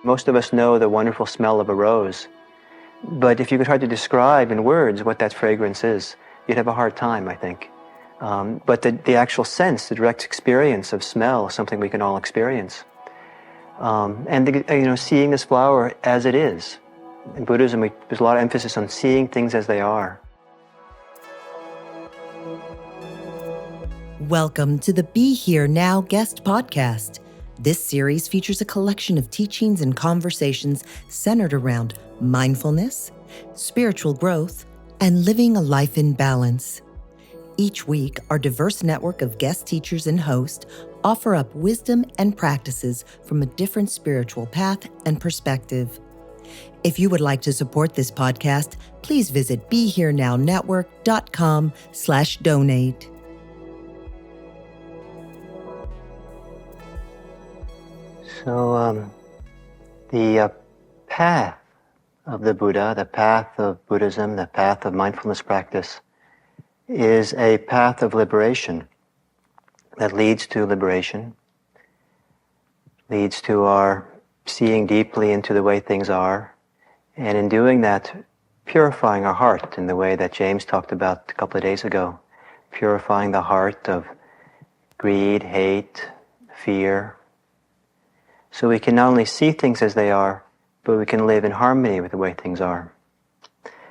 Most of us know the wonderful smell of a rose, but if you could try to describe in words what that fragrance is, you'd have a hard time, I think. But the actual sense, the direct experience of smell is something we can all experience. Seeing this flower as it is. In Buddhism, there's a lot of emphasis on seeing things as they are. Welcome to the Be Here Now guest podcast. This series features a collection of teachings and conversations centered around mindfulness, spiritual growth, and living a life in balance. Each week, our diverse network of guest teachers and hosts offer up wisdom and practices from a different spiritual path and perspective. If you would like to support this podcast, please visit BeHereNowNetwork.com/donate. So the path of the Buddha, the path of Buddhism, the path of mindfulness practice is a path of liberation that leads to liberation, leads to our seeing deeply into the way things are, and in doing that, purifying our heart in the way that James talked about a couple of days ago, purifying the heart of greed, hate, fear, so we can not only see things as they are, but we can live in harmony with the way things are.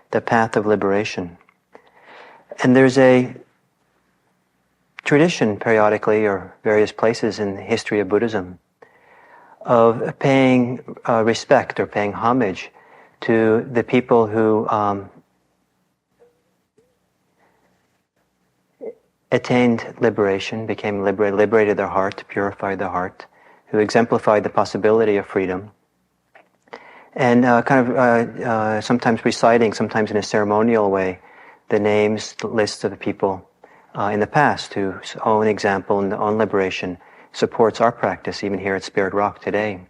The path of liberation. And there's a tradition periodically, or various places in the history of Buddhism, of paying respect or paying homage to the people who attained liberation, became liberated their heart, purified their heart, who exemplified the possibility of freedom, and sometimes reciting, sometimes in a ceremonial way, the names, the lists of the people in the past whose own example and own liberation supports our practice, even here at Spirit Rock today.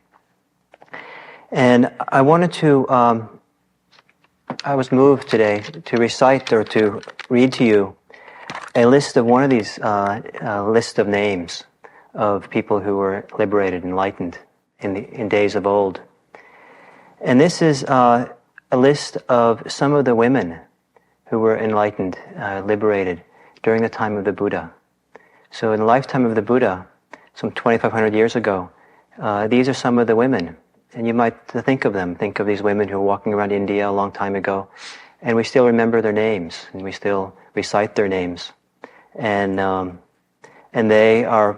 And I wanted to, I was moved today to recite or to read to you a list of one of these list of names of people who were liberated, enlightened in days of old. And this is a list of some of the women who were enlightened, liberated during the time of the Buddha. So in the lifetime of the Buddha, some 2,500 years ago, these are some of the women. And you might think of them, think of these women who were walking around India a long time ago, and we still remember their names, and we still recite their names. And they are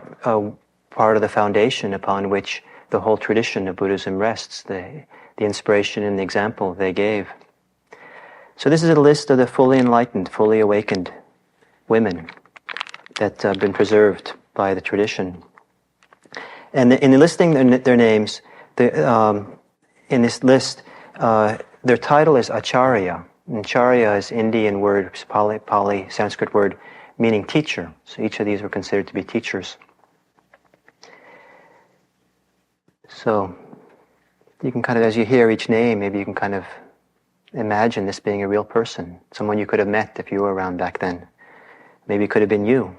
part of the foundation upon which the whole tradition of Buddhism rests, the inspiration and the example they gave. So this is a list of the fully enlightened, fully awakened women that have been preserved by the tradition. And in listing their names, in this list, their title is Acharya. And Acharya is Indian word, Pali Sanskrit word, meaning teacher. So each of these were considered to be teachers. So you can kind of, as you hear each name, maybe you can kind of imagine this being a real person, someone you could have met if you were around back then. Maybe it could have been you.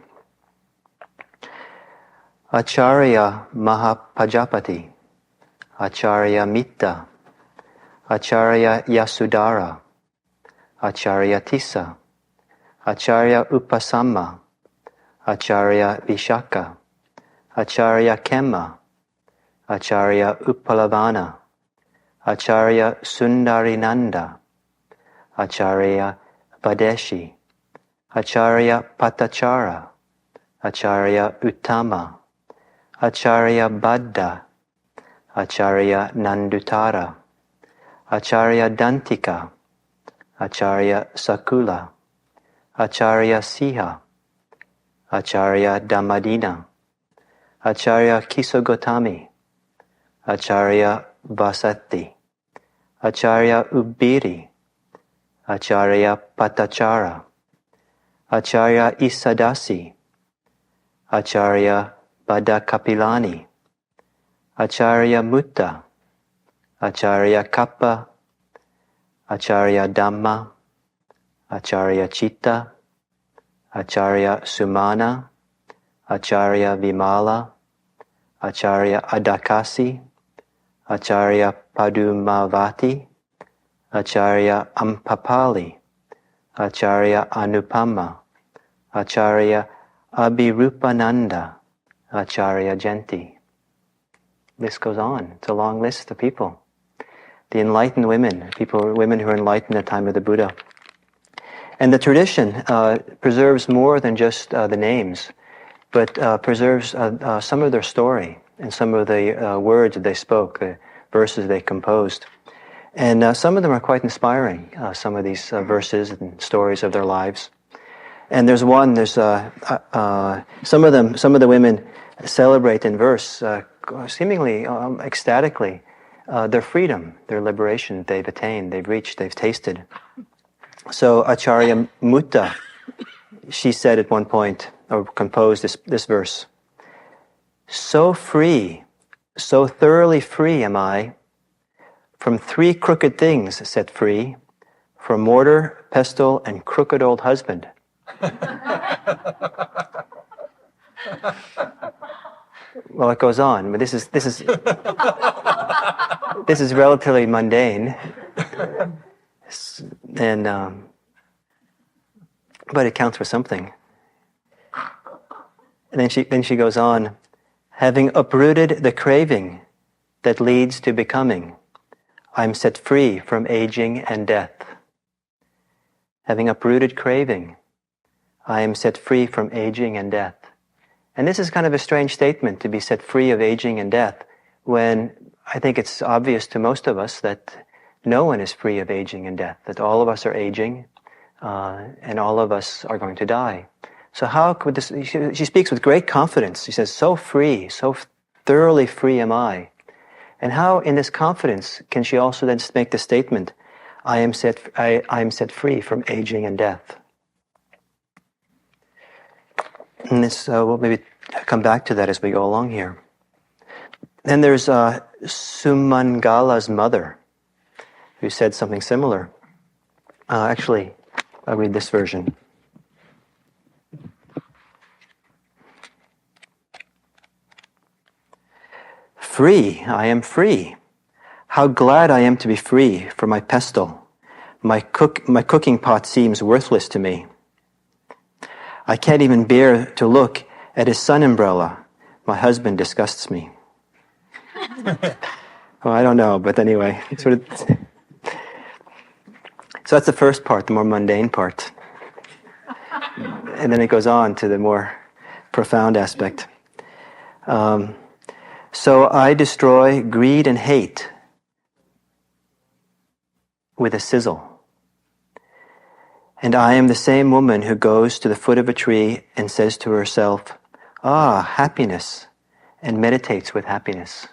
Acharya Mahapajapati, Acharya Mitta, Acharya Yasudhara, Acharya Tissa, Acharya Upasamma, Acharya Vishaka, Acharya Kemma, Acharya Upalavana, Acharya Sundarinanda, Acharya Vadeshi, Acharya Patachara, Acharya Uttama, Acharya Baddha, Acharya Nandutara, Acharya Dantika, Acharya Sakula, Acharya Siha, Acharya Dhammadina, Acharya Kisogotami, Acharya Vasati, Acharya Ubiri, Acharya Patachara, Acharya Isadasi, Acharya Badakapilani, Acharya Mutta, Acharya Kappa, Acharya Dhamma, Acharya Chitta, Acharya Sumana, Acharya Vimala, Acharya Adakasi, Acharya Padumavati, Acharya Ampapali, Acharya Anupama, Acharya Abhirupananda, Acharya Jenti. This goes on. It's a long list of people. The enlightened women who are enlightened at the time of the Buddha. And the tradition preserves more than just the names, but preserves some of their story and some of the words that they spoke, the verses they composed. And some of them are quite inspiring, some of these verses and stories of their lives. And there's some of the women celebrate in verse, seemingly ecstatically, their freedom, their liberation they've attained, they've reached, they've tasted. So Acharya Mutta, she said at one point, or composed this verse, "So free, so thoroughly free am I, from 3 crooked things set free, from mortar, pestle, and crooked old husband." Well, it goes on, but this is relatively mundane, and but it counts for something. And then she goes on, "Having uprooted the craving that leads to becoming, I'm set free from aging and death." Having uprooted craving, I am set free from aging and death. And this is kind of a strange statement, to be set free of aging and death, when I think it's obvious to most of us that no one is free of aging and death, that all of us are aging, and all of us are going to die. So how could this, she speaks with great confidence. She says, "So free, so thoroughly free am I." And how, in this confidence, can she also then make the statement, I am set free from aging and death? And this, we'll maybe come back to that as we go along here. Then there's Sumangala's mother, who said something similar. Actually, I'll read this version. "Free, I am free. How glad I am to be free from my pestle. My cooking pot seems worthless to me. I can't even bear to look at his sun umbrella. My husband disgusts me." Well, I don't know, but anyway. So that's the first part, the more mundane part. And then it goes on to the more profound aspect. "So I destroy greed and hate with a sizzle. And I am the same woman who goes to the foot of a tree and says to herself, 'Ah, happiness,' and meditates with happiness."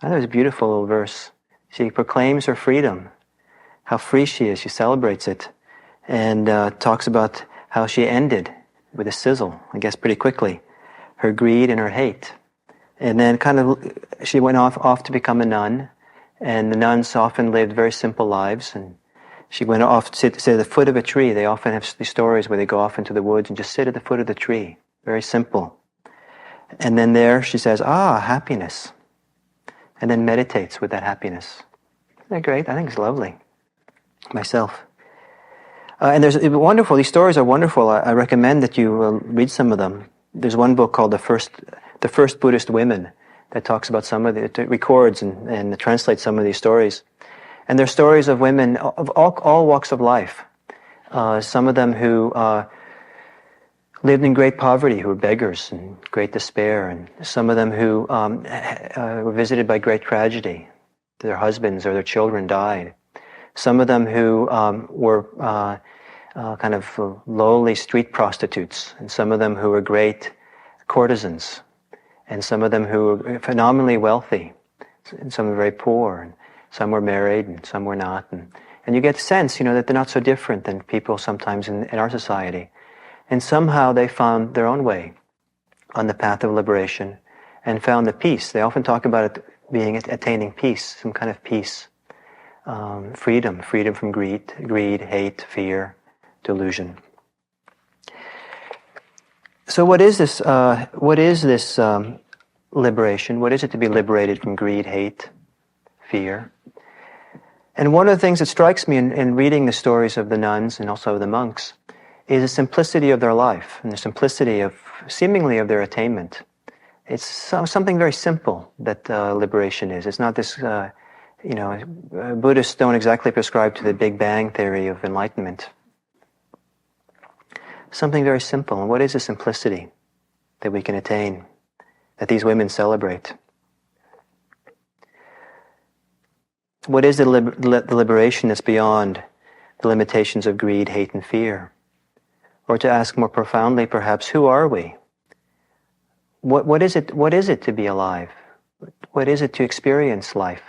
That was a beautiful little verse. She proclaims her freedom, how free she is. She celebrates it, and talks about how she ended with a sizzle, I guess pretty quickly, her greed and her hate. And then she went off to become a nun, and the nuns often lived very simple lives, and she went off to sit at the foot of a tree. They often have these stories where they go off into the woods and just sit at the foot of the tree. Very simple. And then there she says, "Ah, happiness." And then meditates with that happiness. Isn't that great? I think it's lovely. Myself. And there's wonderful, these stories are wonderful. I recommend that you read some of them. There's one book called The First Buddhist Women that talks about some of it, records and translates some of these stories. And they're stories of women of all walks of life. Some of them who lived in great poverty, who were beggars and great despair, and some of them who were visited by great tragedy. Their husbands or their children died. Some of them who were kind of lowly street prostitutes, and some of them who were great courtesans, and some of them who were phenomenally wealthy, and some were very poor, and some were married, and some were not. And you get the sense, that they're not so different than people sometimes in our society. And somehow they found their own way on the path of liberation and found the peace. They often talk about it being attaining peace, some kind of peace, freedom from greed, hate, fear, delusion. So what is this liberation? What is it to be liberated from greed, hate, fear? And one of the things that strikes me in reading the stories of the nuns and also the monks is the simplicity of their life and the simplicity of, seemingly, of their attainment. It's something very simple that liberation is. It's not this, Buddhists don't exactly prescribe to the Big Bang theory of enlightenment. Something very simple. And what is the simplicity that we can attain, that these women celebrate? What is the liberation that's beyond the limitations of greed, hate, and fear? Or to ask more profoundly, perhaps, who are we? What is it to be alive? What is it to experience life?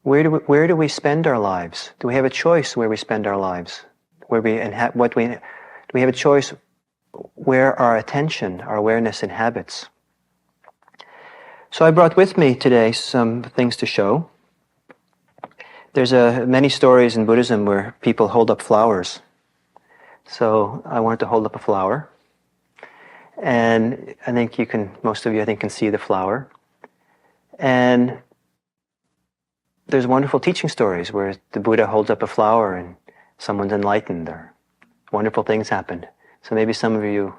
Where do we spend our lives? Do we have a choice where we spend our lives? Do we have a choice where our attention, our awareness inhabits? So I brought with me today some things to show. There's many stories in Buddhism where people hold up flowers. So I wanted to hold up a flower. And I think most of you can see the flower. And there's wonderful teaching stories where the Buddha holds up a flower and someone's enlightened or wonderful things happen. So maybe some of you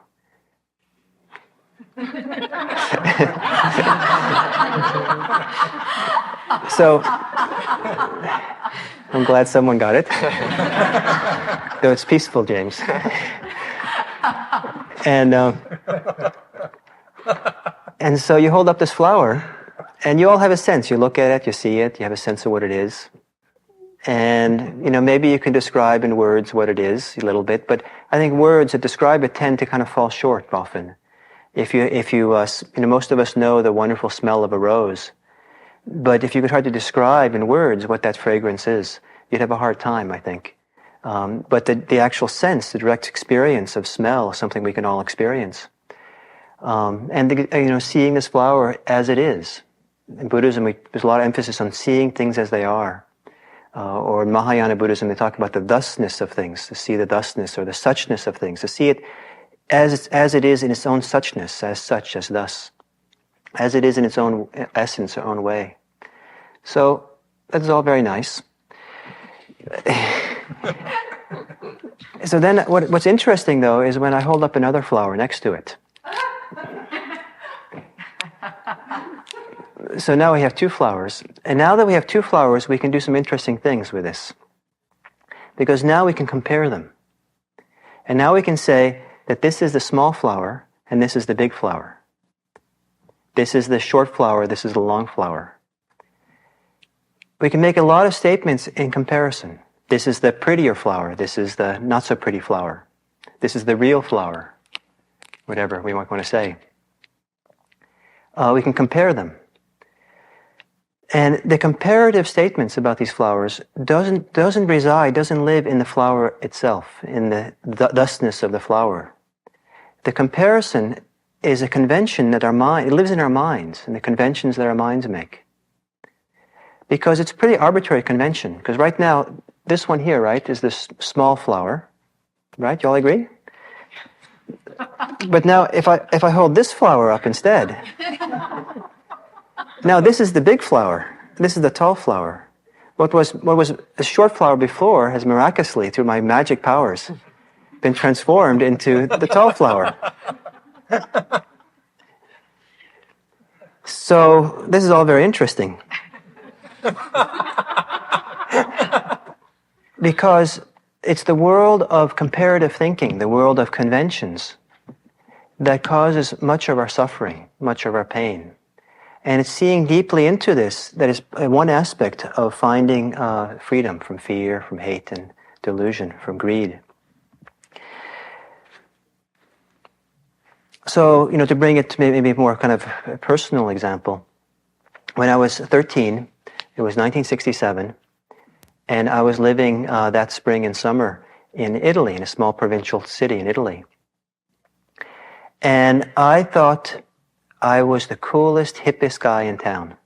So I'm glad someone got it. Though it's peaceful, James. And so you hold up this flower, and you all have a sense. You look at it, you see it, you have a sense of what it is. And, maybe you can describe in words what it is a little bit, but I think words that describe it tend to kind of fall short often. If you most of us know the wonderful smell of a rose, but if you could try to describe in words what that fragrance is, you'd have a hard time, I think. But the actual sense, the direct experience of smell is something we can all experience. And seeing this flower as it is. In Buddhism, there's a lot of emphasis on seeing things as they are. Or in Mahayana Buddhism, they talk about the thusness of things, to see the thusness or the suchness of things, to see it as it is in its own suchness, as such, as thus, as it is in its own essence, its own way. So that's all very nice. So then what's interesting, though, is when I hold up another flower next to it. So now we have two flowers. And now that we have two flowers, we can do some interesting things with this. Because now we can compare them. And now we can say that this is the small flower, and this is the big flower. This is the short flower, this is the long flower. We can make a lot of statements in comparison. This is the prettier flower, this is the not so pretty flower. This is the real flower, whatever we might want to say. We can compare them. And the comparative statements about these flowers doesn't live in the flower itself, in the thusness of the flower. The comparison is a convention that it lives in our minds, and the conventions that our minds make. Because it's a pretty arbitrary convention. Because right now, this one here, right, is this small flower, right? You all agree? But now, if I hold this flower up instead, now this is the big flower. This is the tall flower. What was a short flower before has miraculously, through my magic powers, been transformed into the tall flower. So this is all very interesting. Because it's the world of comparative thinking, the world of conventions, that causes much of our suffering, much of our pain. And it's seeing deeply into this that is one aspect of finding freedom from fear, from hate and delusion, from greed. So, to bring it to maybe a more kind of a personal example, when I was 13, it was 1967, and I was living that spring and summer in Italy, in a small provincial city in Italy. And I thought I was the coolest, hippest guy in town.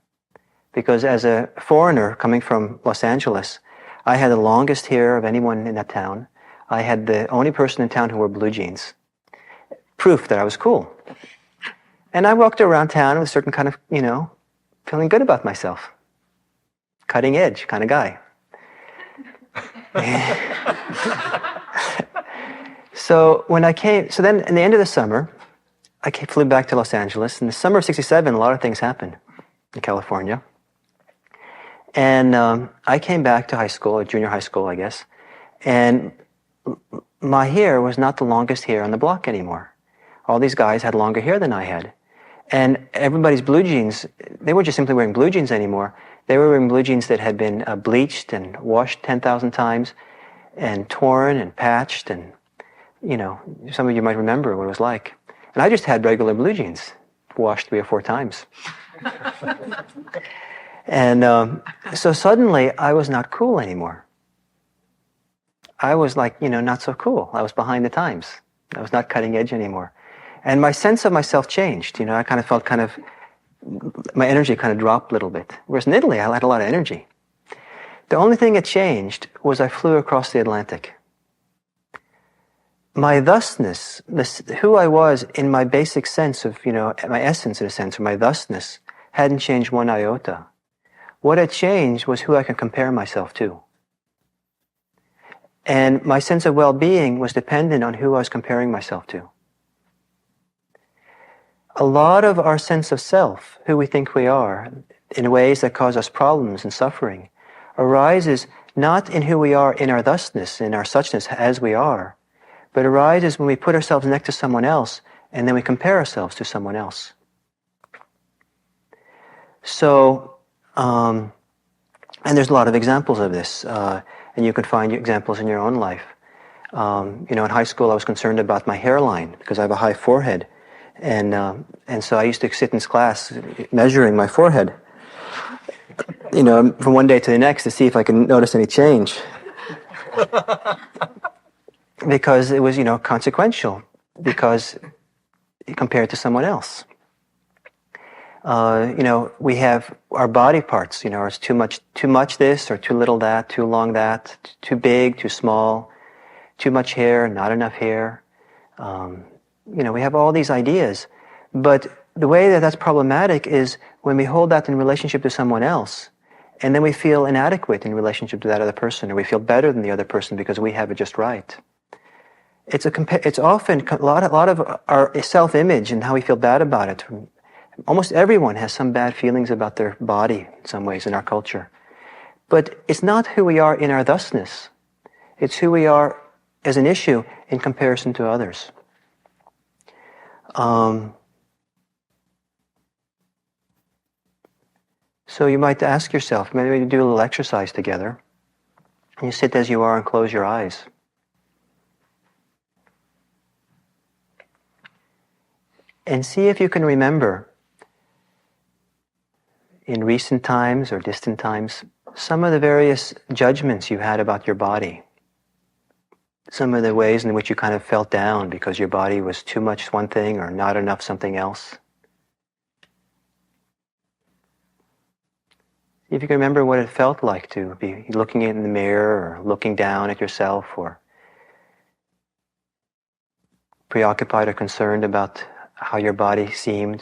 Because as a foreigner coming from Los Angeles, I had the longest hair of anyone in that town. I had the only person in town who wore blue jeans. proof that I was cool. And I walked around town with a certain kind of, feeling good about myself. Cutting edge kind of guy. So then in the end of the summer, flew back to Los Angeles. In the summer of '67, a lot of things happened in California. And I came back to high school, or junior high school, I guess. And my hair was not the longest hair on the block anymore. All these guys had longer hair than I had. And everybody's blue jeans, they weren't just simply wearing blue jeans anymore. They were wearing blue jeans that had been bleached and washed 10,000 times and torn and patched. And, some of you might remember what it was like. And I just had regular blue jeans, washed 3 or 4 times. And so suddenly I was not cool anymore. I was like, not so cool. I was behind the times. I was not cutting edge anymore. And my sense of myself changed. I kind of felt my energy kind of dropped a little bit. Whereas in Italy, I had a lot of energy. The only thing that changed was I flew across the Atlantic. My thusness, who I was in my basic sense of, my essence in a sense, or my thusness, hadn't changed one iota. What had changed was who I could compare myself to. And my sense of well-being was dependent on who I was comparing myself to. A lot of our sense of self, who we think we are, in ways that cause us problems and suffering, arises not in who we are in our thusness, in our suchness as we are, but arises when we put ourselves next to someone else and then we compare ourselves to someone else. So, and there's a lot of examples of this, and you can find examples in your own life. In high school I was concerned about my hairline because I have a high forehead. And so I used to sit in class measuring my forehead, from one day to the next to see if I could notice any change. Because it was, consequential, because compared to someone else. We have our body parts, it's too much this or too little that, too long that, too big, too small, too much hair, not enough hair. We have all these ideas, but the way that that's problematic is when we hold that in relationship to someone else, and then we feel inadequate in relationship to that other person, or we feel better than the other person because we have it just right. It's often a lot of our self-image and how we feel bad about it. Almost everyone has some bad feelings about their body in some ways in our culture. But it's not who we are in our thusness. It's who we are as an issue in comparison to others. So you might ask yourself, maybe we do a little exercise together. You sit as you are and close your eyes. And see if you can remember, in recent times or distant times, some of the various judgments you had about your body. Some of the ways in which you kind of felt down because your body was too much one thing or not enough something else. See if you can remember what it felt like to be looking in the mirror or looking down at yourself or preoccupied or concerned about how your body seemed.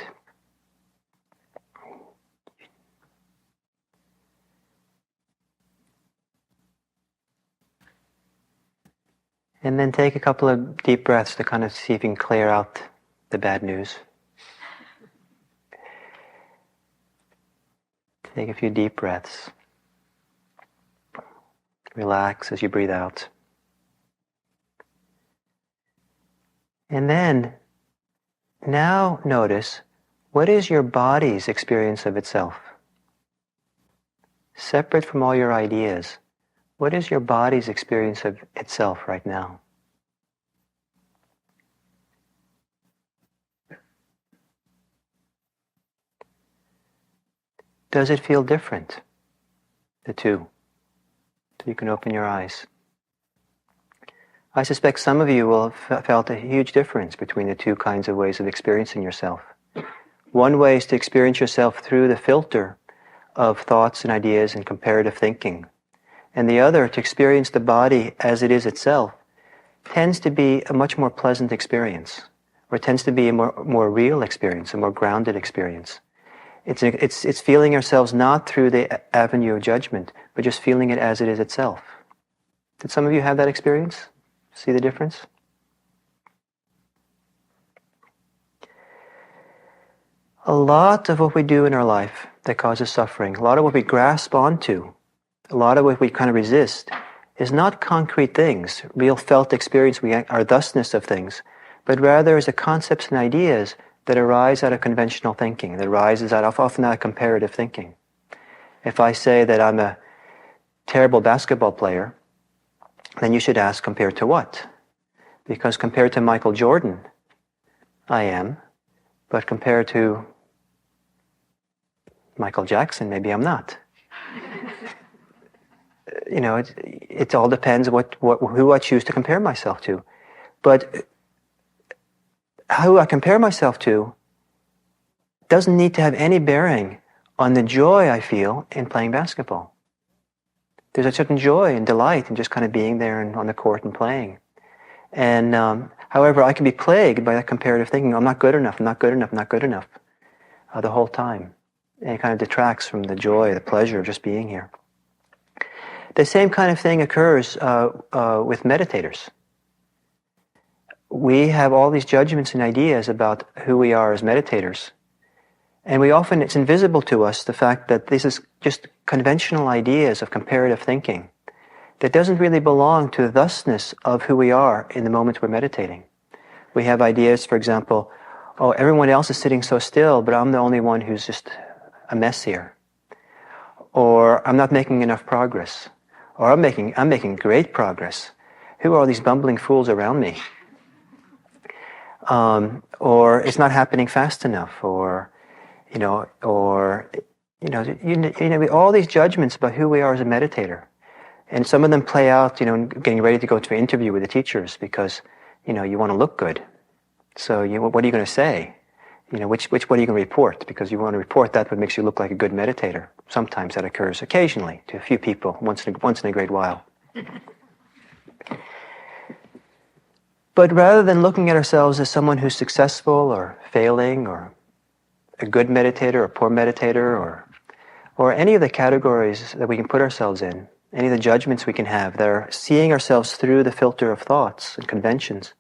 And then take a couple of deep breaths to kind of see if you can clear out the bad news. Take a few deep breaths. Relax as you breathe out. And then, now notice, what is your body's experience of itself? Separate from all your ideas. What is your body's experience of itself right now? Does it feel different, the two? So you can open your eyes. I suspect some of you will have felt a huge difference between the two kinds of ways of experiencing yourself. One way is to experience yourself through the filter of thoughts and ideas and comparative thinking. And the other, to experience the body as it is itself, tends to be a much more pleasant experience. or it tends to be a more real experience, a more grounded experience. It's feeling ourselves not through the avenue of judgment, but just feeling it as it is itself. Did some of you have that experience? See the difference? A lot of what we do in our life that causes suffering, a lot of what we grasp onto, a lot of what we kind of resist, is not concrete things, real felt experience, our thusness of things, but rather is the concepts and ideas that arise out of conventional thinking, that arises often out of comparative thinking. If I say that I'm a terrible basketball player, then you should ask, compared to what? Because compared to Michael Jordan, I am, but compared to Michael Jackson, maybe I'm not. It all depends who I choose to compare myself to. But who I compare myself to doesn't need to have any bearing on the joy I feel in playing basketball. There's a certain joy and delight in just kind of being there and on the court and playing. And however, I can be plagued by that comparative thinking, I'm not good enough, I'm not good enough, I'm not good enough, the whole time. And it kind of detracts from the joy, the pleasure of just being here. The same kind of thing occurs with meditators. We have all these judgments and ideas about who we are as meditators. And it's invisible to us, the fact that this is just conventional ideas of comparative thinking that doesn't really belong to the thusness of who we are in the moment we're meditating. We have ideas, for example, oh, everyone else is sitting so still, but I'm the only one who's just a mess here. Or I'm not making enough progress. Or I'm making great progress. Who are all these bumbling fools around me? Or it's not happening fast enough, or all these judgments about who we are as a meditator. And some of them play out, getting ready to go to an interview with the teachers because, you want to look good. So what are you going to say? What are you going to report? Because you want to report that what makes you look like a good meditator. Sometimes that occurs occasionally to a few people, once in a great while. But rather than looking at ourselves as someone who's successful or failing or a good meditator or poor meditator or any of the categories that we can put ourselves in, any of the judgments we can have that are seeing ourselves through the filter of thoughts and conventions,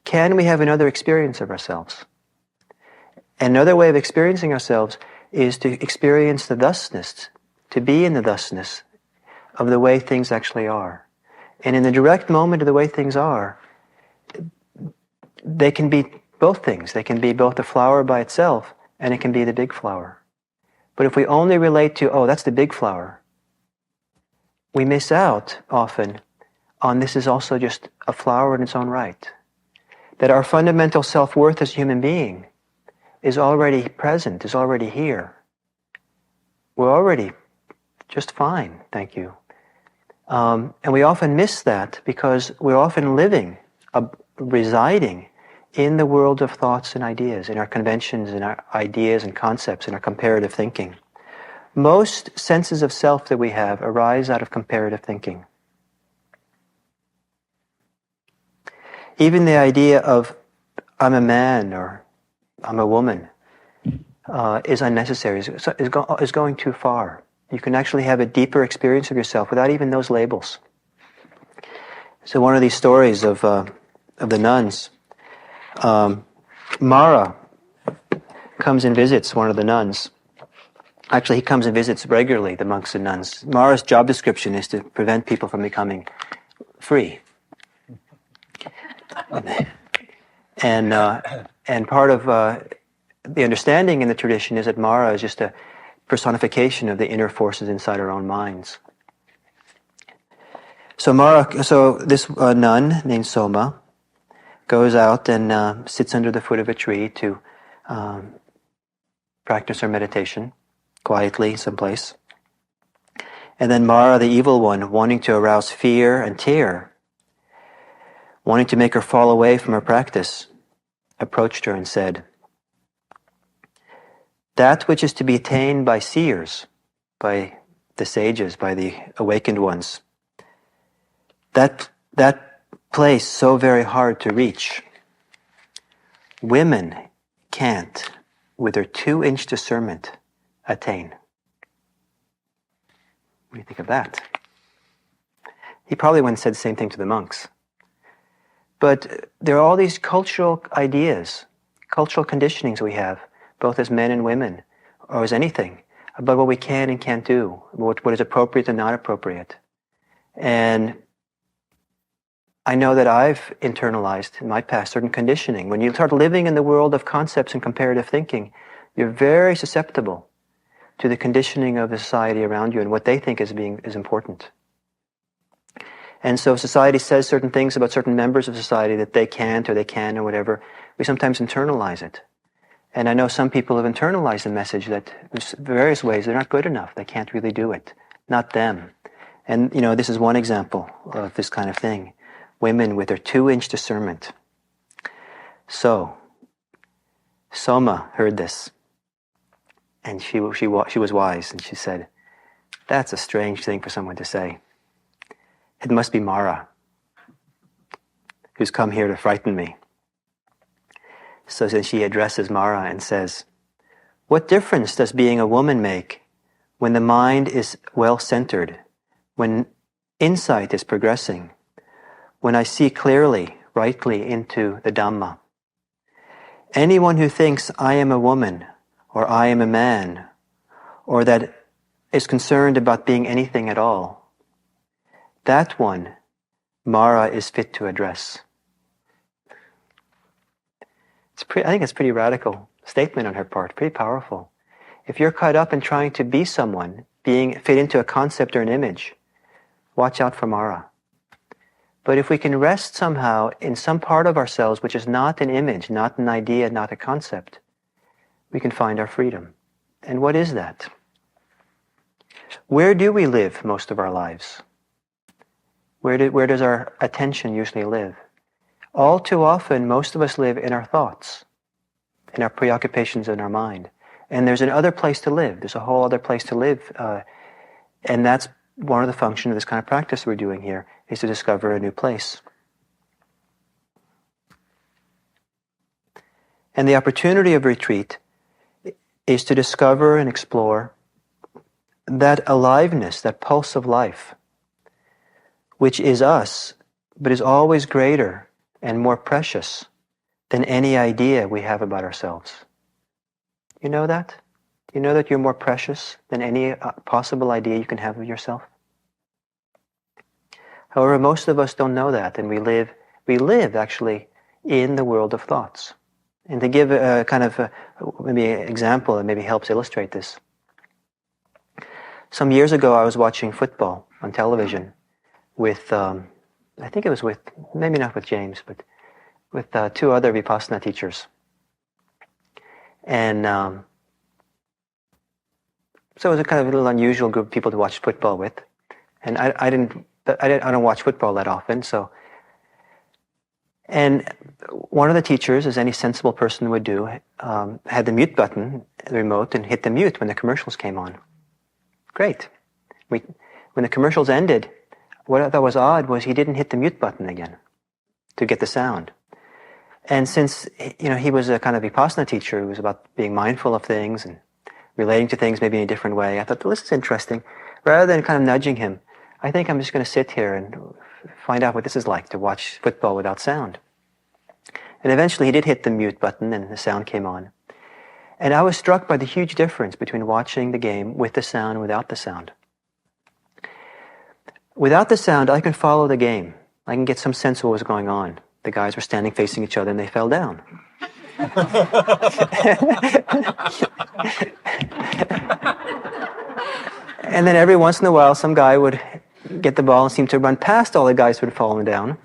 can we have another experience of ourselves? Another way of experiencing ourselves is to experience the thusness, to be in the thusness of the way things actually are. And in the direct moment of the way things are, they can be both things. They can be both the flower by itself, and it can be the big flower. But if we only relate to, oh, that's the big flower, we miss out often on this is also just a flower in its own right. That our fundamental self-worth as a human being is already present, is already here. We're already just fine, thank you. And we often miss that because we're often residing in the world of thoughts and ideas, in our conventions, in our ideas and concepts, in our comparative thinking. Most senses of self that we have arise out of comparative thinking. Even the idea of I'm a man or I'm a woman is unnecessary, is going too far. You can actually have a deeper experience of yourself without even those labels. So one of these stories of the nuns, Mara comes and visits one of the nuns. Actually, he comes and visits regularly, the monks and nuns. Mara's job description is to prevent people from becoming free. And part of the understanding in the tradition is that Mara is just a personification of the inner forces inside our own minds. So this nun named Soma goes out and sits under the foot of a tree to practice her meditation quietly someplace. And then Mara, the evil one, wanting to arouse fear and terror, wanting to make her fall away from her practice, approached her and said, "That which is to be attained by seers, by the sages, by the awakened ones, that place so very hard to reach, women can't, with their 2-inch discernment, attain. What do you think of that? He probably went and said the same thing to the monks. But there are all these cultural ideas, cultural conditionings we have, both as men and women, or as anything, about what we can and can't do, what is appropriate and not appropriate. And I know that I've internalized in my past certain conditioning. When you start living in the world of concepts and comparative thinking, you're very susceptible to the conditioning of the society around you and what they think is important. And so if society says certain things about certain members of society that they can't or they can or whatever, we sometimes internalize it. And I know some people have internalized the message that in various ways they're not good enough, they can't really do it, not them. And this is one example of this kind of thing. Women with their 2-inch discernment. So, Soma heard this, and she was wise, and she said, "That's a strange thing for someone to say. It must be Mara, who's come here to frighten me." So then she addresses Mara and says, "What difference does being a woman make when the mind is well-centered, when insight is progressing, when I see clearly, rightly into the Dhamma? Anyone who thinks I am a woman, or I am a man, or that is concerned about being anything at all, that one, Mara is fit to address." I think it's a pretty radical statement on her part, pretty powerful. If you're caught up in trying to be someone, fit into a concept or an image, watch out for Mara. But if we can rest somehow in some part of ourselves which is not an image, not an idea, not a concept, we can find our freedom. And what is that? Where do we live most of our lives? Where does our attention usually live? All too often, most of us live in our thoughts, in our preoccupations in our mind. And there's another place to live. There's a whole other place to live. And that's one of the functions of this kind of practice we're doing here, is to discover a new place. And the opportunity of retreat is to discover and explore that aliveness, that pulse of life, which is us, but is always greater and more precious than any idea we have about ourselves. You know that? You know that you're more precious than any possible idea you can have of yourself? However, most of us don't know that, and we live actually in the world of thoughts. And to give a kind of maybe an example that maybe helps illustrate this. Some years ago, I was watching football on television with, I think it was with, maybe not with James, but with 2 other Vipassana teachers. And so it was a kind of a little unusual group of people to watch football with. And I don't watch football that often, so. And one of the teachers, as any sensible person would do, had the mute button, the remote, and hit the mute when the commercials came on. Great. When the commercials ended, what I thought was odd was he didn't hit the mute button again to get the sound. And since he was a kind of Vipassana teacher who was about being mindful of things and relating to things maybe in a different way, I thought, well, this is interesting. Rather than kind of nudging him, I think I'm just going to sit here and find out what this is like to watch football without sound. And eventually he did hit the mute button and the sound came on. And I was struck by the huge difference between watching the game with the sound and without the sound. Without the sound, I can follow the game. I can get some sense of what was going on. The guys were standing facing each other and they fell down. And then every once in a while, some guy would get the ball and seem to run past all the guys who had fallen down.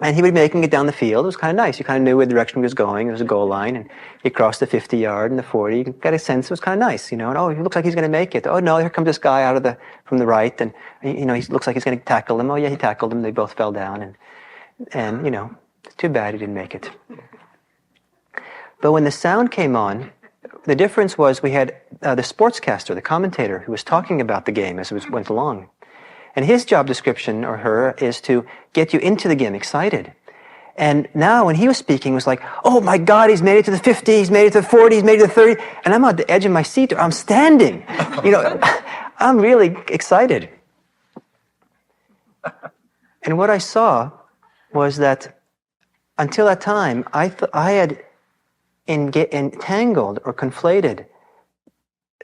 And he would be making it down the field. It was kind of nice. You kind of knew where the direction he was going. There was a goal line, and he crossed the 50-yard and the 40. You got a sense it was kind of nice, And oh, he looks like he's going to make it. Oh no, here comes this guy from the right, and he looks like he's going to tackle him. Oh yeah, he tackled him. They both fell down, and it's too bad he didn't make it. But when the sound came on, the difference was we had the sportscaster, the commentator, who was talking about the game as it went along. And his job description, or her, is to get you into the game, excited. And now when he was speaking, it was like, oh my God, he's made it to the 50, he's made it to the 40, he's made it to the 30. And I'm on the edge of my seat, or I'm standing. I'm really excited. And what I saw was that until that time, I had entangled or conflated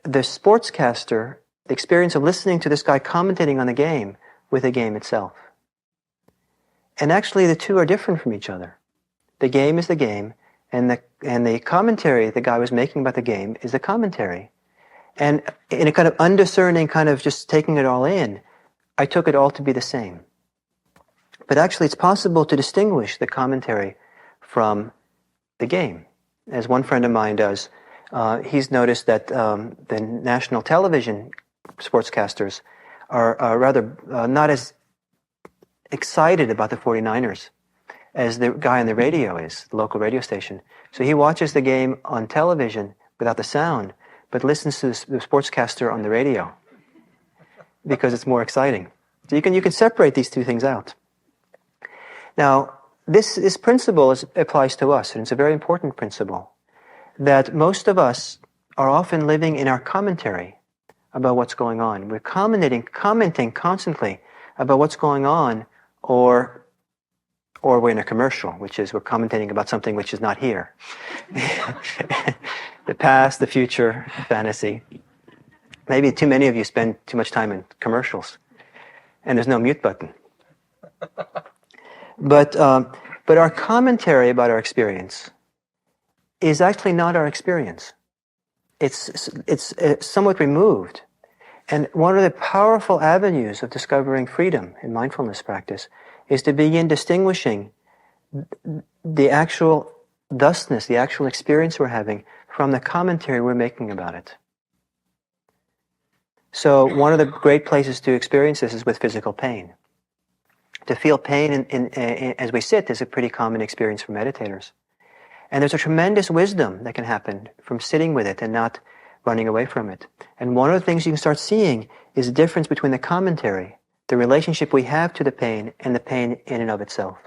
the sportscaster, the experience of listening to this guy commentating on the game, with the game itself. And actually the two are different from each other. The game is the game, and the commentary the guy was making about the game is the commentary. And in a kind of undiscerning, kind of just taking it all in, I took it all to be the same. But actually it's possible to distinguish the commentary from the game. As one friend of mine does, he's noticed that the national television sportscasters are rather not as excited about the 49ers as the guy on the radio is, the local radio station. So he watches the game on television without the sound, but listens to the sportscaster on the radio because it's more exciting. So you can separate these two things out. Now, this principle applies to us, and it's a very important principle, that most of us are often living in our commentary about what's going on. We're commenting constantly about what's going on, or we're in a commercial, which is we're commentating about something which is not here. The past, the future, fantasy. Maybe too many of you spend too much time in commercials, and there's no mute button. But our commentary about our experience is actually not our experience. It's somewhat removed. And one of the powerful avenues of discovering freedom in mindfulness practice is to begin distinguishing the actual thusness, the actual experience we're having, from the commentary we're making about it. So one of the great places to experience this is with physical pain. To feel pain as we sit is a pretty common experience for meditators. And there's a tremendous wisdom that can happen from sitting with it and not running away from it. And one of the things you can start seeing is the difference between the commentary, the relationship we have to the pain, and the pain in and of itself.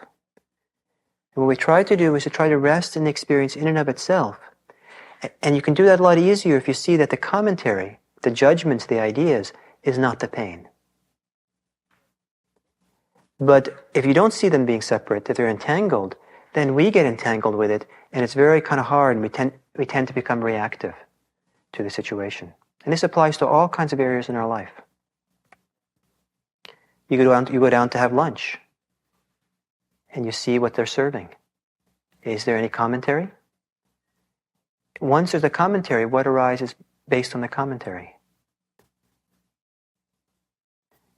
And what we try to do is to try to rest in the experience in and of itself. And you can do that a lot easier if you see that the commentary, the judgments, the ideas, is not the pain. But if you don't see them being separate, if they're entangled, then we get entangled with it, and it's very kind of hard, and we tend to become reactive to the situation. And this applies to all kinds of areas in our life. You go down to have lunch, and you see what they're serving. Is there any commentary? Once there's a commentary, what arises based on the commentary?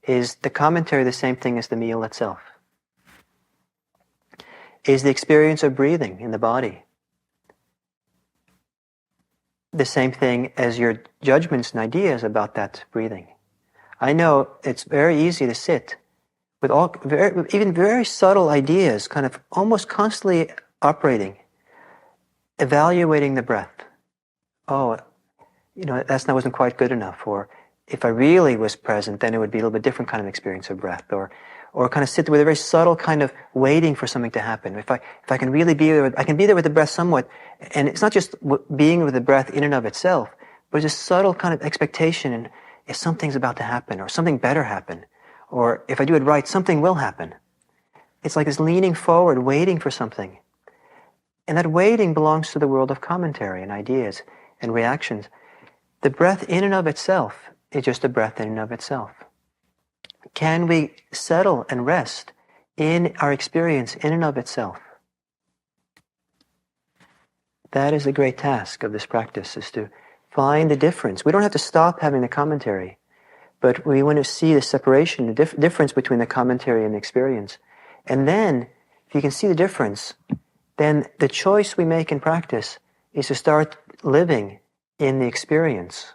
Is the commentary the same thing as the meal itself? Is the experience of breathing in the body the same thing as your judgments and ideas about that breathing? I know it's very easy to sit with even very subtle ideas, kind of almost constantly operating, evaluating the breath. Oh, that wasn't quite good enough. Or if I really was present, then it would be a little bit different kind of experience of breath. Or kind of sit with a very subtle kind of waiting for something to happen. If I can really be there, I can be there with the breath somewhat. And it's not just being with the breath in and of itself, but it's a subtle kind of expectation, and if something's about to happen, or something better happen, or if I do it right, something will happen. It's like this leaning forward, waiting for something. And that waiting belongs to the world of commentary and ideas and reactions. The breath in and of itself is just a breath in and of itself. Can we settle and rest in our experience in and of itself? That is the great task of this practice, is to find the difference. We don't have to stop having the commentary, but we want to see the separation, the difference between the commentary and the experience. And then, if you can see the difference, then the choice we make in practice is to start living in the experience,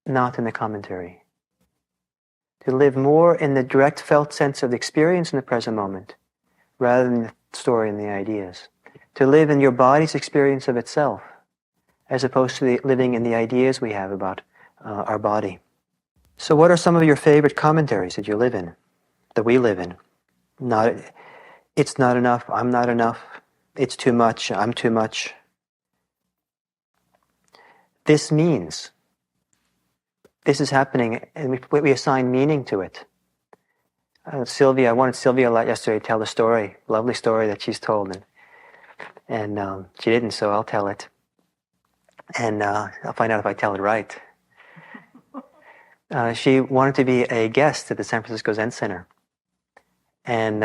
not in the commentary. To live more in the direct felt sense of the experience in the present moment, rather than the story and the ideas. To live in your body's experience of itself, as opposed to living in the ideas we have about our body. So what are some of your favorite commentaries that you live in, that we live in? It's not enough, I'm not enough, it's too much, I'm too much. This means, this is happening, and we assign meaning to it. I wanted Sylvia yesterday to tell the story, lovely story that she's told, and she didn't, so I'll tell it. And I'll find out if I tell it right. She wanted to be a guest at the San Francisco Zen Center. And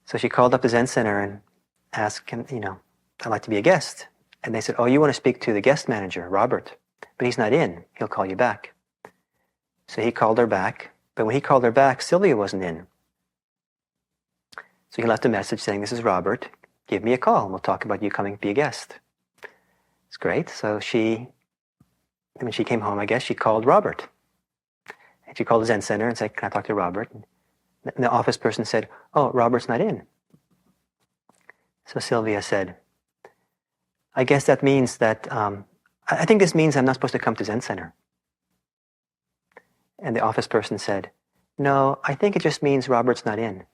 so she called up the Zen Center and asked him, I'd like to be a guest. And they said, oh, you want to speak to the guest manager, Robert, but he's not in. He'll call you back. So he called her back. But when he called her back, Sylvia wasn't in. So he left a message saying, this is Robert. Give me a call and we'll talk about you coming to be a guest. It's great. So when she came home, I guess, she called Robert. And she called the Zen Center and said, can I talk to Robert? And the office person said, oh, Robert's not in. So Sylvia said, I guess that means that, I think this means I'm not supposed to come to Zen Center. And the office person said, no, I think it just means Robert's not in.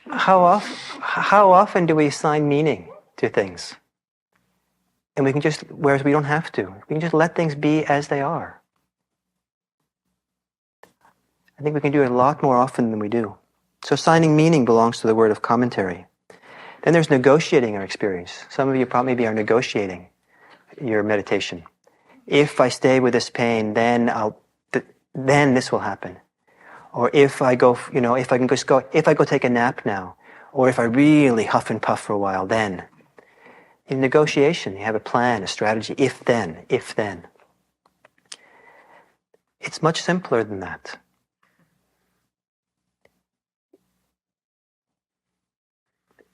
How often do we assign meaning to things? And whereas we don't have to. We can just let things be as they are. I think we can do it a lot more often than we do. So assigning meaning belongs to the word of commentary. Then there's negotiating our experience. Some of you probably are negotiating your meditation. If I stay with this pain, then this will happen. Or if I go take a nap now, or if I really huff and puff for a while, then. In negotiation, you have a plan, a strategy, if then. It's much simpler than that.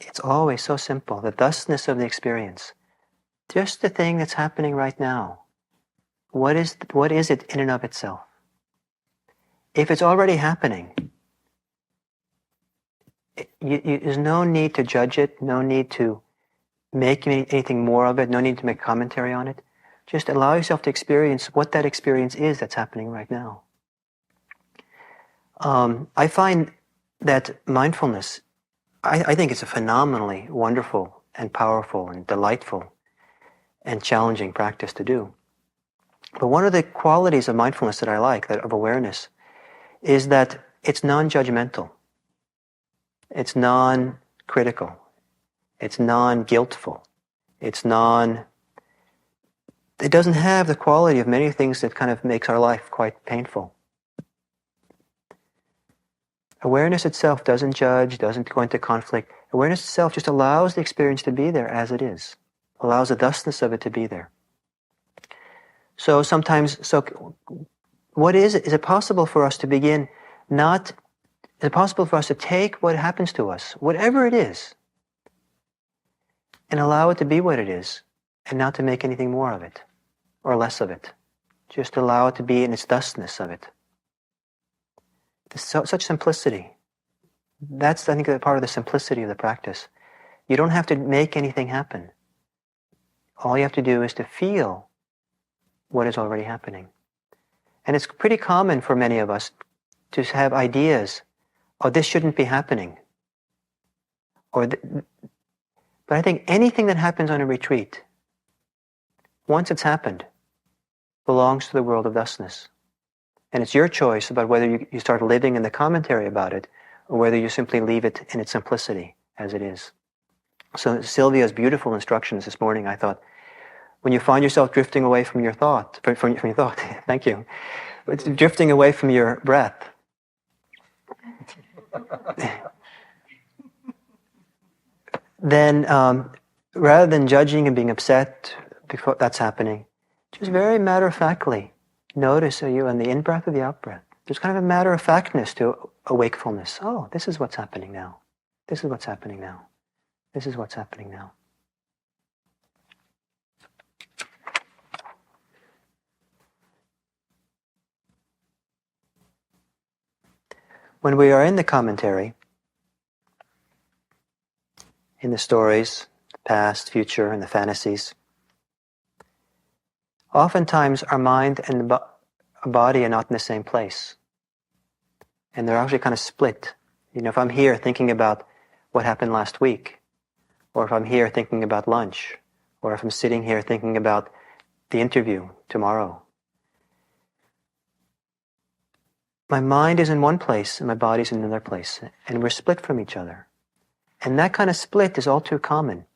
It's always so simple, the thusness of the experience. Just the thing that's happening right now. What is it in and of itself? If it's already happening, there's no need to judge it, no need to make anything more of it, no need to make commentary on it. Just allow yourself to experience what that experience is that's happening right now. I find that mindfulness, I think it's a phenomenally wonderful and powerful and delightful and challenging practice to do. But one of the qualities of mindfulness that I like, that of awareness, is that it's non-judgmental. It's non-critical. It's non-guiltful. It doesn't have the quality of many things that kind of makes our life quite painful. Awareness itself doesn't judge, doesn't go into conflict. Awareness itself just allows the experience to be there as it is. Allows the thusness of it to be there. So what is it? Is it possible for us to begin is it possible for us to take what happens to us, whatever it is, and allow it to be what it is, and not to make anything more of it, or less of it. Just allow it to be in its thusness of it. Such simplicity. That's, I think, part of the simplicity of the practice. You don't have to make anything happen. All you have to do is to feel what is already happening. And it's pretty common for many of us to have ideas, oh, this shouldn't be happening. But I think anything that happens on a retreat, once it's happened, belongs to the world of thusness. And it's your choice about whether you start living in the commentary about it, or whether you simply leave it in its simplicity as it is. So Sylvia's beautiful instructions this morning, I thought, when you find yourself drifting away from your thought, thank you, it's drifting away from your breath, then rather than judging and being upset before that's happening, just very matter-of-factly notice, are you in the in-breath or the out-breath? There's kind of a matter-of-factness to a wakefulness. Oh, this is what's happening now. This is what's happening now. This is what's happening now. When we are in the commentary, in the stories, the past, future, and the fantasies, oftentimes our mind and the body are not in the same place. And they're actually kind of split. If I'm here thinking about what happened last week, or if I'm here thinking about lunch, or if I'm sitting here thinking about the interview tomorrow, my mind is in one place and my body's in another place, and we're split from each other. And that kind of split is all too common.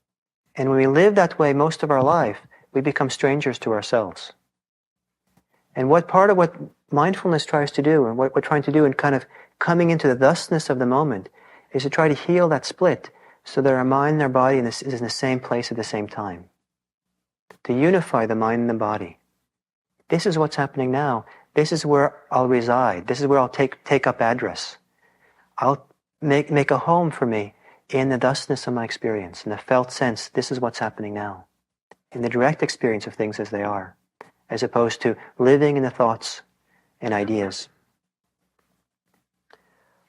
And when we live that way most of our life, we become strangers to ourselves. And part of what mindfulness tries to do, and what we're trying to do in kind of coming into the thusness of the moment, is to try to heal that split so that our mind and our body is in the same place at the same time. To unify the mind and the body. This is what's happening now. This is where I'll reside. This is where I'll take up address. I'll make a home for me in the thusness of my experience, in the felt sense, this is what's happening now. In the direct experience of things as they are, as opposed to living in the thoughts and ideas.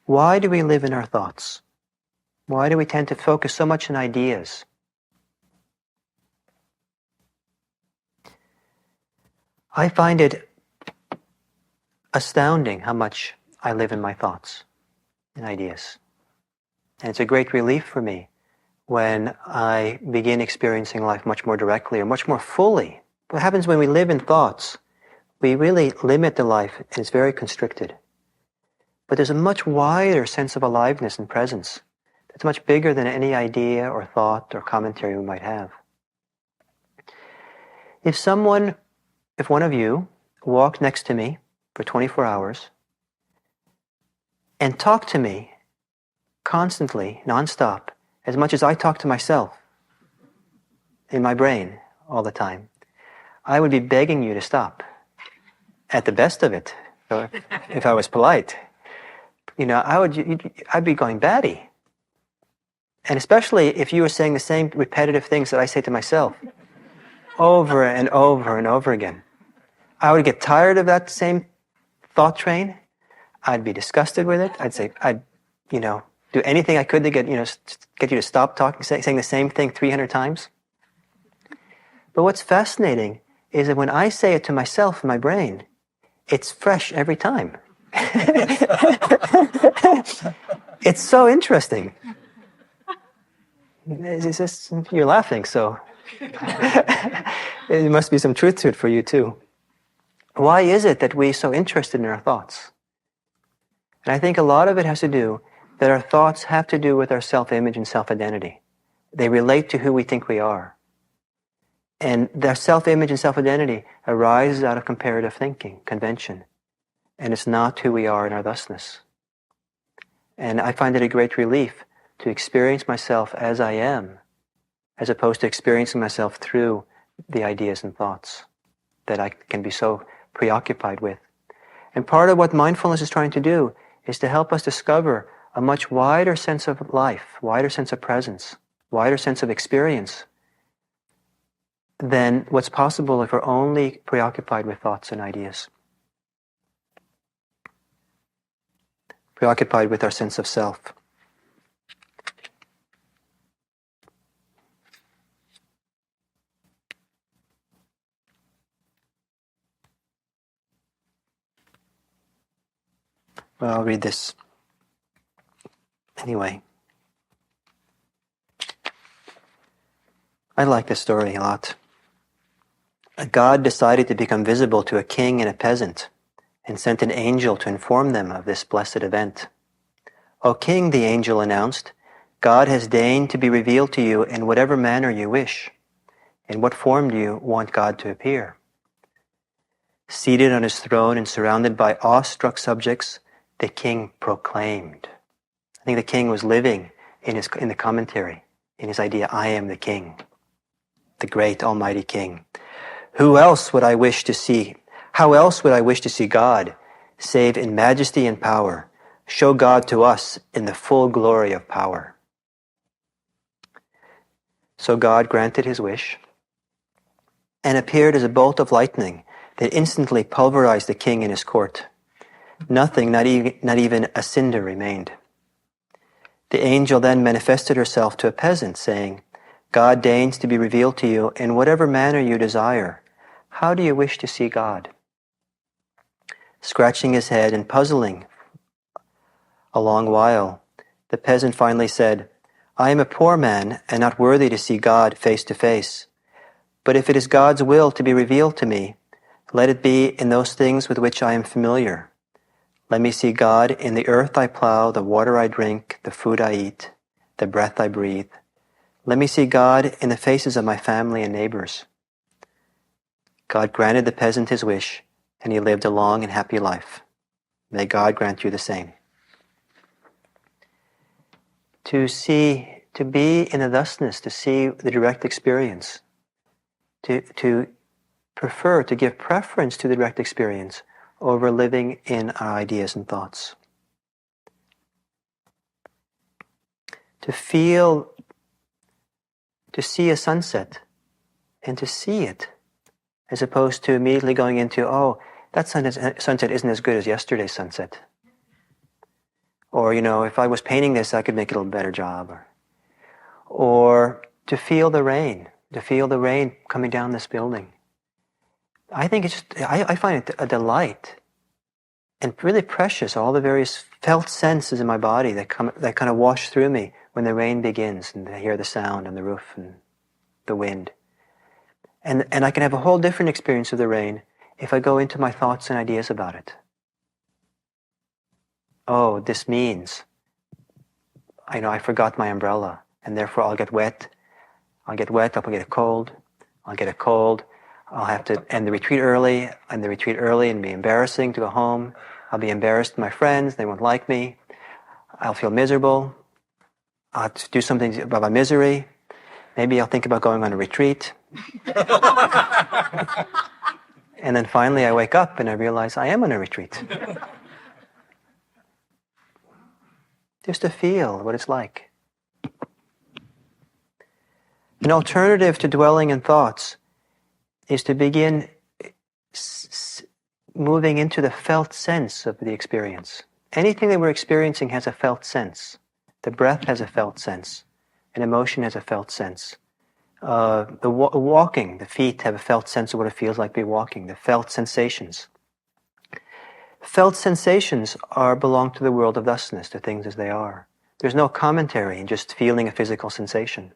Why do we live in our thoughts? Why do we tend to focus so much on ideas? I find it astounding how much I live in my thoughts and ideas. And it's a great relief for me when I begin experiencing life much more directly or much more fully. What happens when we live in thoughts? We really limit the life and it's very constricted. But there's a much wider sense of aliveness and presence that's much bigger than any idea or thought or commentary we might have. If one of you walked next to me for 24 hours and talked to me constantly, nonstop, as much as I talk to myself in my brain all the time, I would be begging you to stop. At the best of it, if I was polite. I'd be going batty. And especially if you were saying the same repetitive things that I say to myself over and over and over again. I would get tired of that same thought train. I'd be disgusted with it. I'd do anything I could to get you to stop talking, saying the same thing 300 times. But what's fascinating is that when I say it to myself in my brain, it's fresh every time. It's so interesting. You're laughing, so there must be some truth to it for you too. Why is it that we're so interested in our thoughts? And I think a lot of it has to do that our thoughts have to do with our self-image and self-identity. They relate to who we think we are. And their self-image and self-identity arises out of comparative thinking, convention. And it's not who we are in our thusness. And I find it a great relief to experience myself as I am, as opposed to experiencing myself through the ideas and thoughts that I can be so preoccupied with. And part of what mindfulness is trying to do is to help us discover a much wider sense of life, wider sense of presence, wider sense of experience than what's possible if we're only preoccupied with thoughts and ideas. Preoccupied with our sense of self. Well, I'll read this. Anyway. I like this story a lot. A god decided to become visible to a king and a peasant, and sent an angel to inform them of this blessed event. "O king," the angel announced, "God has deigned to be revealed to you in whatever manner you wish. In what form do you want God to appear?" Seated on his throne and surrounded by awestruck subjects, the king proclaimed. I think the king was living in the commentary, in his idea, I am the king, the great almighty king. How else would I wish to see God, save in majesty and power? Show God to us in the full glory of power. So God granted his wish and appeared as a bolt of lightning that instantly pulverized the king and his court. Nothing, not even a cinder remained. The angel then manifested herself to a peasant, saying, "God deigns to be revealed to you in whatever manner you desire, How do you wish to see God? Scratching his head and puzzling a long while, the peasant finally said, I am a poor man and not worthy to see God face to face. But if it is God's will to be revealed to me, let it be in those things with which I am familiar. Let me see God in the earth I plow, the water I drink, the food I eat, the breath I breathe. Let me see God in the faces of my family and neighbors. God granted the peasant his wish, and he lived a long and happy life. May God grant you the same. To be in the thusness, to see the direct experience, to prefer, to give preference to the direct experience over living in our ideas and thoughts. To feel, to see a sunset and to see it, as opposed to immediately going into, oh, that sunset isn't as good as yesterday's sunset. Or, if I was painting this, I could make it a little better job. Or to feel the rain coming down this building. I think I find it a delight and really precious, all the various felt senses in my body that kind of wash through me when the rain begins, and I hear the sound on the roof and the wind. And I can have a whole different experience of the rain if I go into my thoughts and ideas about it. Oh, this means, I forgot my umbrella, and therefore I'll get wet. I'll get a cold. I'll have to end the retreat early, and be embarrassing to go home. I'll be embarrassed to my friends, they won't like me. I'll feel miserable. I'll have to do something about my misery. Maybe I'll think about going on a retreat. And then finally I wake up and I realize I am on a retreat. Just to feel what it's like. An alternative to dwelling in thoughts is to begin moving into the felt sense of the experience. Anything that we're experiencing has a felt sense. The breath has a felt sense. An emotion has a felt sense. Walking, the feet have a felt sense of what it feels like to be walking. The felt sensations. Felt sensations belong to the world of thusness, to things as they are. There's no commentary in just feeling a physical sensation.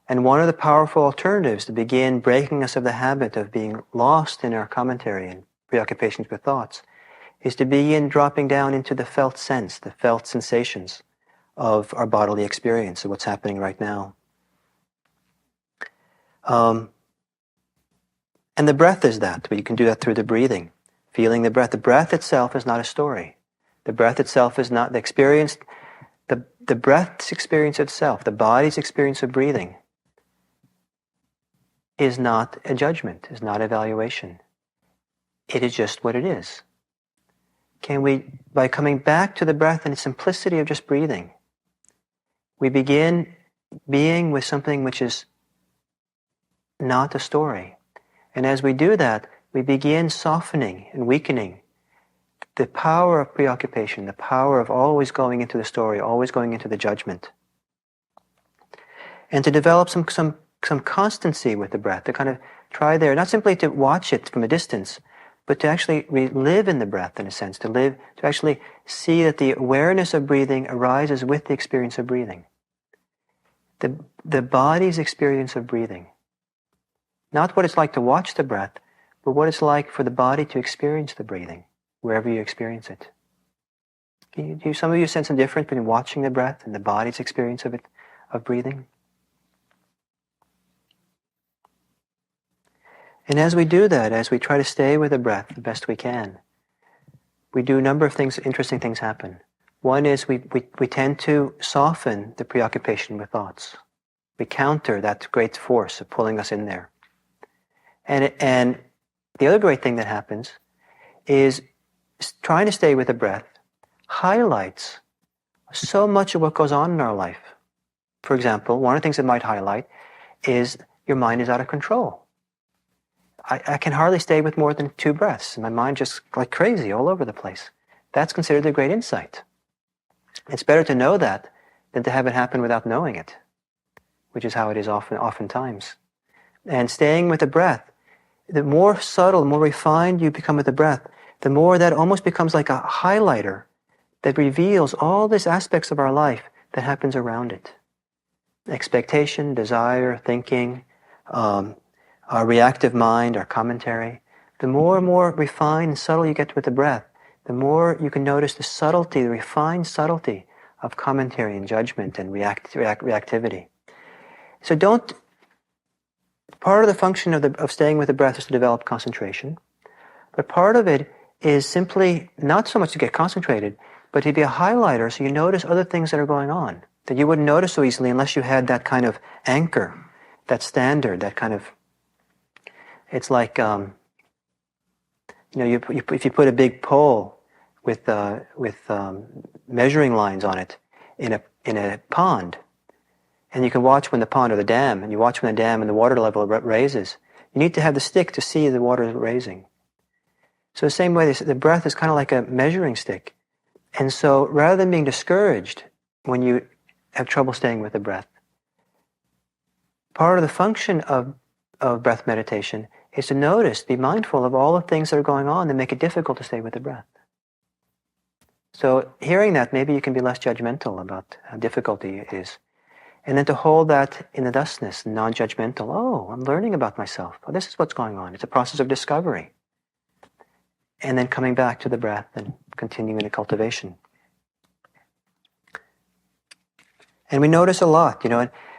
And one of the powerful alternatives to begin breaking us of the habit of being lost in our commentary and preoccupations with thoughts is to begin dropping down into the felt sense, the felt sensations of our bodily experience, of what's happening right now. And the breath is that, but you can do that through the breathing, feeling the breath. The breath itself is not a story. The breath itself is not the experience. The breath's experience itself, the body's experience of breathing, is not a judgment, is not evaluation. It is just what it is. Can we, by coming back to the breath and the simplicity of just breathing, we begin being with something which is not a story. And as we do that, we begin softening and weakening the power of preoccupation, the power of always going into the story, always going into the judgment. And to develop some constancy with the breath, to kind of try there, not simply to watch it from a distance, but to actually live in the breath in a sense, to actually see that the awareness of breathing arises with the experience of breathing. The body's experience of breathing. Not what it's like to watch the breath, but what it's like for the body to experience the breathing, wherever you experience it. Do some of you sense a difference between watching the breath and the body's experience of it, of breathing? And as we do that, as we try to stay with the breath the best we can, we do a number of things, interesting things happen. One is we tend to soften the preoccupation with thoughts. We counter that great force of pulling us in there. And the other great thing that happens is trying to stay with the breath highlights so much of what goes on in our life. For example, one of the things it might highlight is your mind is out of control. I can hardly stay with more than 2 breaths. My mind just like crazy all over the place. That's considered a great insight. It's better to know that than to have it happen without knowing it, which is how it is oftentimes. And staying with the breath the more subtle, more refined you become with the breath, the more that almost becomes like a highlighter that reveals all these aspects of our life that happens around it. Expectation, desire, thinking, our reactive mind, our commentary. The more and more refined and subtle you get with the breath, the more you can notice the subtlety, the refined subtlety of commentary and judgment and reactivity. So part of the function of staying with the breath is to develop concentration, but part of it is simply not so much to get concentrated, but to be a highlighter so you notice other things that are going on that you wouldn't notice so easily unless you had that kind of anchor, that standard, that kind of, it's like, if you put a big pole with measuring lines on it in a pond, and you can watch when the pond or the dam, and you watch when the dam and the water level raises, you need to have the stick to see the water raising. So the same way, the breath is kind of like a measuring stick. And so rather than being discouraged when you have trouble staying with the breath, part of the function of breath meditation is to notice, be mindful of all the things that are going on that make it difficult to stay with the breath. So hearing that, maybe you can be less judgmental about how difficulty it is. And then to hold that in the thusness, non-judgmental. Oh, I'm learning about myself. Oh, this is what's going on. It's a process of discovery. And then coming back to the breath and continuing the cultivation. And we notice a lot,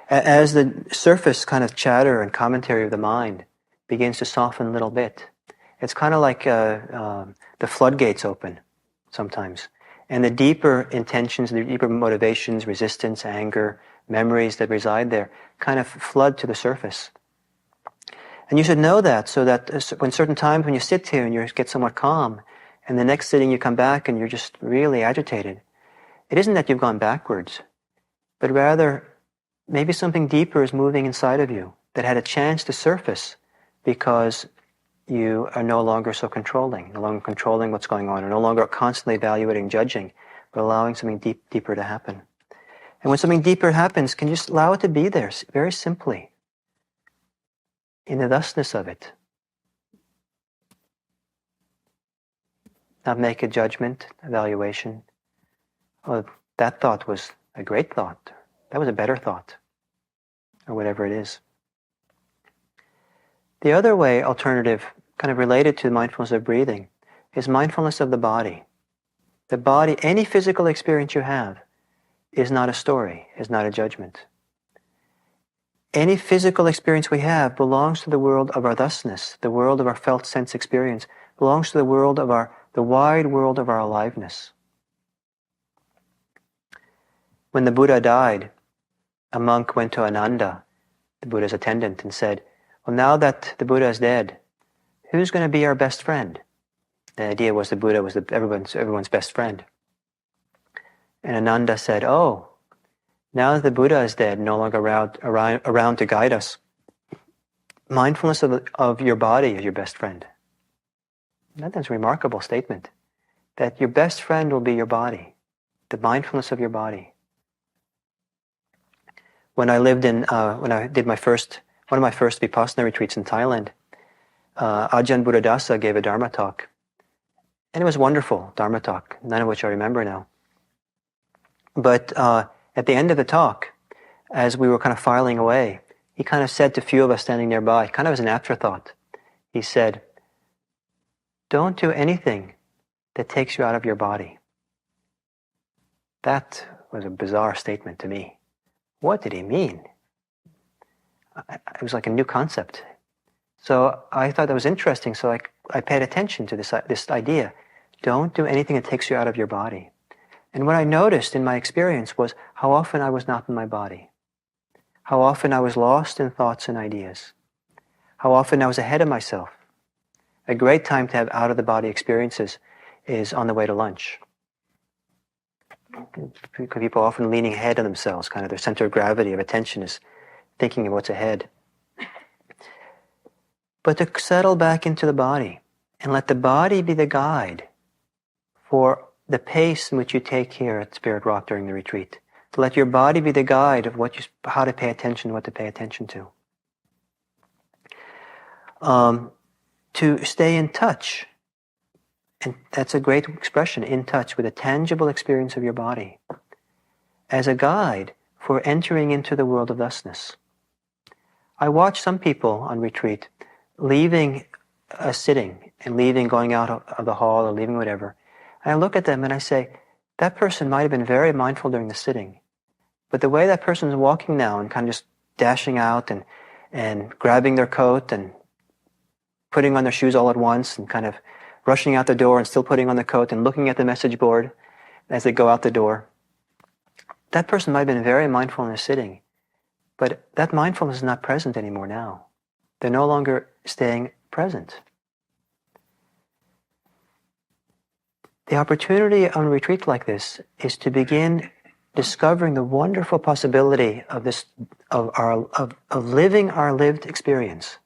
as the surface kind of chatter and commentary of the mind begins to soften a little bit. It's kind of like the floodgates open sometimes. And the deeper intentions, the deeper motivations, resistance, anger, memories that reside there kind of flood to the surface. And you should know that so that when certain times when you sit here and you get somewhat calm, and the next sitting you come back and you're just really agitated, it isn't that you've gone backwards, but rather maybe something deeper is moving inside of you that had a chance to surface because you are no longer so controlling, no longer controlling what's going on, or no longer constantly evaluating, judging, but allowing something deeper to happen. And when something deeper happens, can you just allow it to be there, very simply, in the thusness of it. Not make a judgment, evaluation. Oh, that thought was a great thought. That was a better thought. Or whatever it is. The other way, alternative, kind of related to mindfulness of breathing, is mindfulness of the body. The body, any physical experience you have, is not a story, is not a judgment. Any physical experience we have belongs to the world of our thusness, the world of our felt sense experience, belongs to the world of the wide world of our aliveness. When the Buddha died, a monk went to Ananda, the Buddha's attendant, and said, well, now that the Buddha is dead, who's going to be our best friend? The idea was the Buddha was everyone's best friend. And Ananda said, oh, now that the Buddha is dead, no longer around to guide us, mindfulness of your body is your best friend. That's a remarkable statement, that your best friend will be your body, the mindfulness of your body. When I lived when I did one of my first Vipassana retreats in Thailand, Ajahn Buddhadasa gave a Dharma talk. And it was wonderful, Dharma talk, none of which I remember now. But at the end of the talk, as we were kind of filing away, he kind of said to a few of us standing nearby, kind of as an afterthought, he said, don't do anything that takes you out of your body. That was a bizarre statement to me. What did he mean? It was like a new concept. So I thought that was interesting, so I paid attention to this idea. Don't do anything that takes you out of your body. And what I noticed in my experience was how often I was not in my body. How often I was lost in thoughts and ideas. How often I was ahead of myself. A great time to have out-of-the-body experiences is on the way to lunch. People are often leaning ahead of themselves, kind of their center of gravity of attention is thinking of what's ahead. But to settle back into the body and let the body be the guide for the pace in which you take here at Spirit Rock during the retreat. To let your body be the guide of how to pay attention, what to pay attention to. to stay in touch, and that's a great expression, in touch with a tangible experience of your body, as a guide for entering into the world of thusness. I watch some people on retreat leaving a sitting and going out of the hall or leaving whatever. And I look at them and I say, that person might have been very mindful during the sitting, but the way that person is walking now and kind of just dashing out and grabbing their coat and putting on their shoes all at once and kind of rushing out the door and still putting on the coat and looking at the message board as they go out the door, that person might have been very mindful in the sitting, but that mindfulness is not present anymore now. They're no longer staying present. The opportunity on a retreat like this is to begin discovering the wonderful possibility of living our lived experience,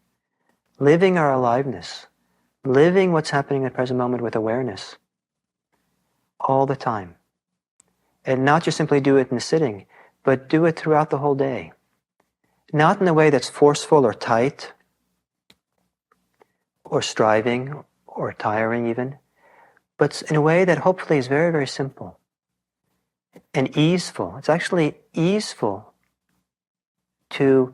living our aliveness, living what's happening in the present moment with awareness all the time. And not just simply do it in the sitting, but do it throughout the whole day. Not in a way that's forceful or tight, or striving, or tiring even, but in a way that hopefully is very, very simple and easeful. It's actually easeful to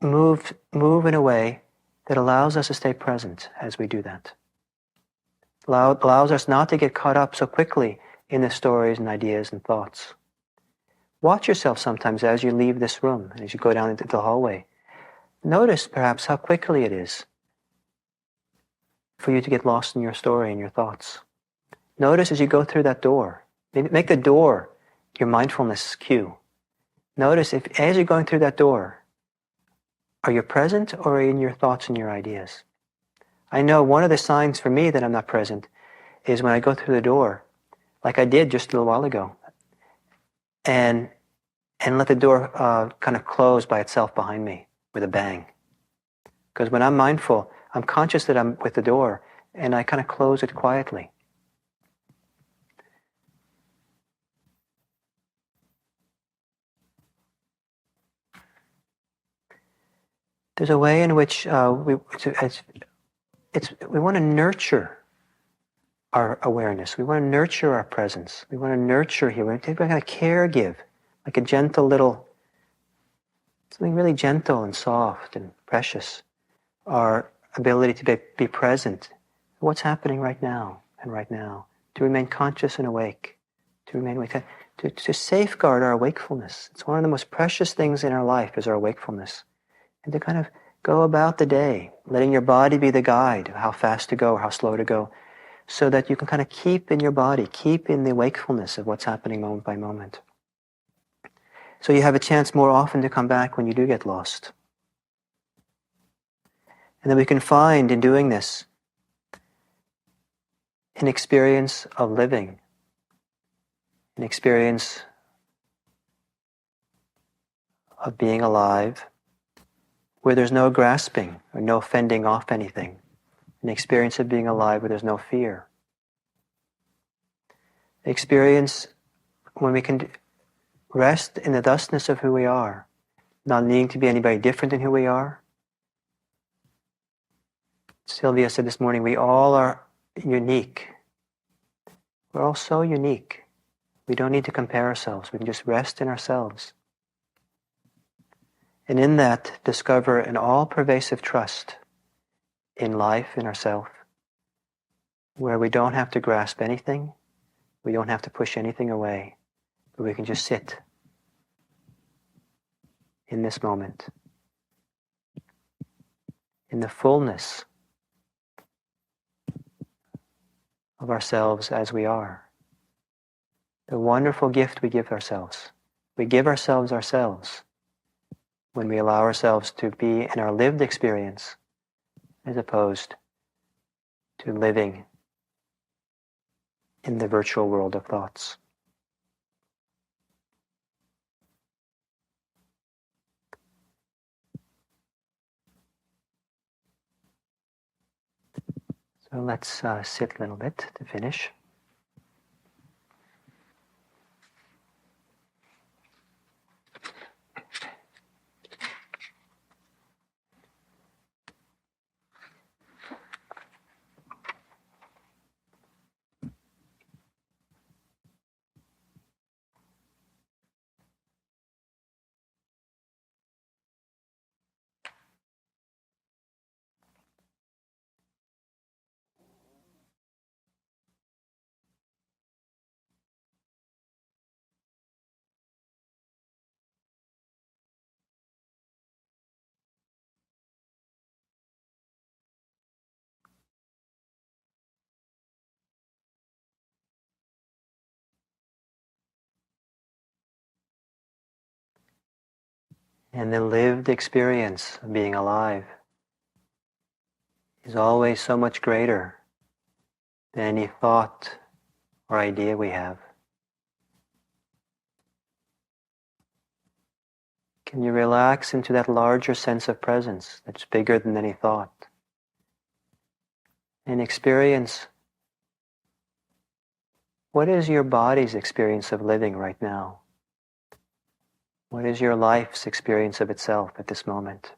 move in a way that allows us to stay present as we do that. Allows us not to get caught up so quickly in the stories and ideas and thoughts. Watch yourself sometimes as you leave this room, as you go down into the hallway. Notice perhaps how quickly it is for you to get lost in your story and your thoughts. Notice as you go through that door. Maybe make the door your mindfulness cue. Notice if as you're going through that door, are you present or are you in your thoughts and your ideas? I know one of the signs for me that I'm not present is when I go through the door, like I did just a little while ago, and let the door kind of close by itself behind me with a bang. Because when I'm mindful, I'm conscious that I'm with the door, and I kind of close it quietly. There's a way in which we want to nurture our awareness. We want to nurture our presence. We want to nurture here. We want to kind of care give, like a gentle little, something really gentle and soft and precious. Our ability to be present. What's happening right now and right now. To remain conscious and awake. To remain awake. To safeguard our wakefulness. It's one of the most precious things in our life is our wakefulness. And to kind of go about the day, letting your body be the guide of how fast to go or how slow to go, so that you can kind of keep in your body, keep in the wakefulness of what's happening moment by moment. So you have a chance more often to come back when you do get lost. And then we can find in doing this an experience of living, an experience of being alive, where there's no grasping or no fending off anything. An experience of being alive where there's no fear. An experience when we can rest in the thusness of who we are, not needing to be anybody different than who we are. Sylvia said this morning, we all are unique. We're all so unique. We don't need to compare ourselves. We can just rest in ourselves. And in that, discover an all-pervasive trust in life, in ourself, where we don't have to grasp anything, we don't have to push anything away, but we can just sit in this moment, in the fullness of ourselves as we are. The wonderful gift we give ourselves. We give ourselves when we allow ourselves to be in our lived experience as opposed to living in the virtual world of thoughts. So let's sit a little bit to finish. And the lived experience of being alive is always so much greater than any thought or idea we have. Can you relax into that larger sense of presence that's bigger than any thought? And experience, what is your body's experience of living right now? What is your life's experience of itself at this moment?